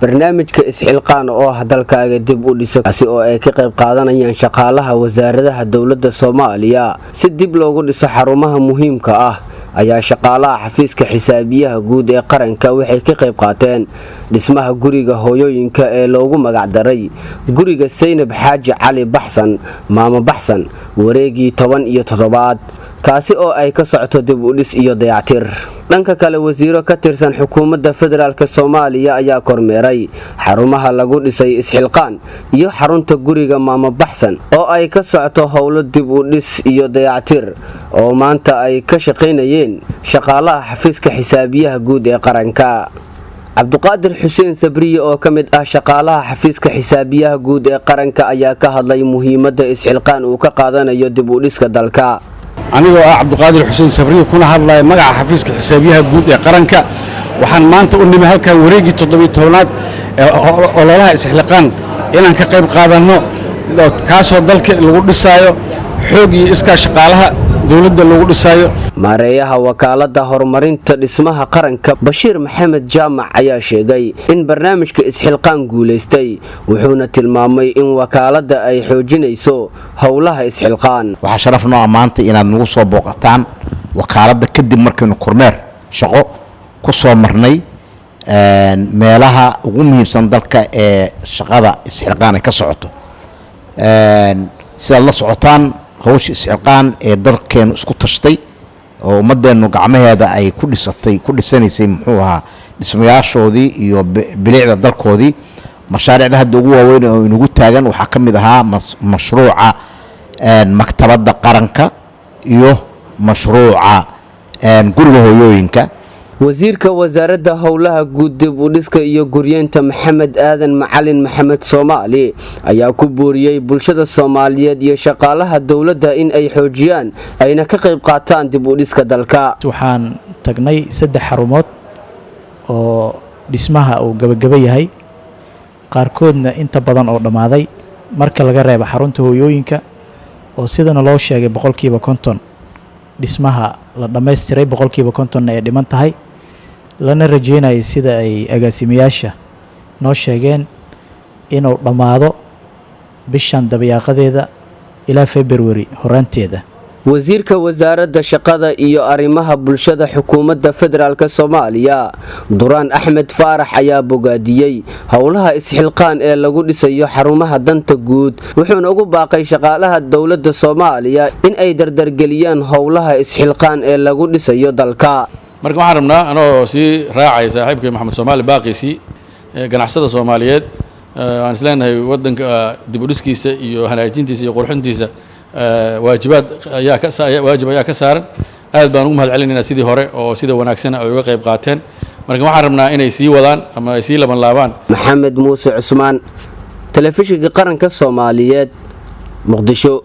barnaamijka isxilqaan oo dalkaaga dib u dhiso kaasi oo ay ka qayb qaadanayaan shaqaalaha wasaaradaha dawladda Soomaaliya si dib loogu dhiso xarumaha muhiimka ah ayaa shaqaalaha xafiiska xisaabiyaha guud ee qaranka waxay ka qayb qaateen dhismaha guriga hooyooyinka ee loogu magac daray guriga Saynab Xaaji Cali Baxsan maama Baxsan wareegii 17 kaasi oo ay ka socoto dib u dhis iyo dayactir. dhanka kale wasiiro ka tirsan xukuumadda federaalka Soomaaliya ayaa kormeeray xarumaha lagu dhisay isxilqaan iyo xarunta guriga maama Baxsan oo ay ka socoto howlo dib u dhis iyo dayactir oo maanta ay ka shaqeynayeen shaqaalaha xafiiska xisaabiyaha guud ee qaranka. Cabduqaadir Xuseen Sabriye oo kamid ah shaqaalaha xafiiska xisaabiyaha guud ee qaranka ayaa ka hadlay muhiimadda isxilqaan uu ka qaadanayo dib u dhiska dalka. anigoo ah Cabduqaadir Xuseen Sabriye kuna hadlay magaca xafiiska xisaabiyaha guud ee qaranka waxaan maanta u nimay halkan wareegii 17aad ee ololaha isxilqaan inaan ka qayb qaadano kaasoo dalka lagu dhisaayo xoog iyo iska shaqaalaha dawladda lagu dhisaayo. maareeyaha wakaaladda horumarinta dhismaha qaranka Bashiir Maxamed Jaamac ayaa sheegay in barnaamijka isxilqaan guuleystay wuxuuna tilmaamay in wakaaladda ay xoojinayso howlaha isxilqaan. waxaa sharaf noo amaantay inaad nagu soo booqataan wakaaladda kadib markaynu kormeer shaqo ku soo marnay meelaha ugu muhiimsan dalka ee shaqada isxilqaan ay ka socoto. sidaad la socotaan hawsha isxilqaan ee dalkeenu isku tashtay oo ummadeenu gacmaheeda ay ku dhisanaysay muxuu ahaa dhismayaashoodii iyo bilicda dalkoodii. mashaariicda hadda ugu waaweyn oo inagu taagan waxaa ka mid ahaa mashruuca maktabadda qaranka iyo mashruuca guriga hooyooyinka. wasiirka wasaaradda howlaha guud dib u dhiska iyo guryeenta Maxamed Aadan Macalin Maxamed Soomaali ayaa ku booriyay bulshada Soomaaliyeed iyo shaqaalaha dawladda in ay xoojiyaan ayna ka qayb qaataan dib u dhiska dalka. waxaan tagnay 3 xarumood oo dhismaha uu gabagaba yahay qaarkoodna inta badan oo dhamaaday marka laga reebo xarunta hooyooyinka oo sidana loo sheegay 50% dhismaha la dhameystiray 50% ay dhiman tahay lana rajeynayay sida ay agaasimayaasha noo sheegeen inuu dhamaado bishan dabayaaqadeeda ilaa February horaanteeda. wasiirka wasaaradda shaqada iyo arrimaha bulshada xukuumadda federaalka Soomaaliya Duraan Axmed Faarax ayaa bogaadiyay howlaha isxilqaan ee lagu dhisayo xarumaha danta guud wuxuuna ugu baaqay shaqaalaha dawladda Soomaaliya in ay dardargeliyaan howlaha isxilqaan ee lagu dhisayo dalka. marka waxaan rabnaa anoo si raacay saaxiibkay Maxamed Soomaali baaqisi ganacsada Soomaaliyeed aan isleenahay wadanka dib u dhiskiisa iyo hanaajintiisa iyo qurxintiisa waajib ayaa ka saaran. aad baan ugu mahadcelinaynaa sidii hore oo sida wanaagsan ay uga qayb qaateen. marka waxaan rabnaa inay sii wadaan ama ay sii laban laabaan. Maxamed Muuse Cusmaan, Telefishinka Qaranka Soomaaliyeed, Muqdisho.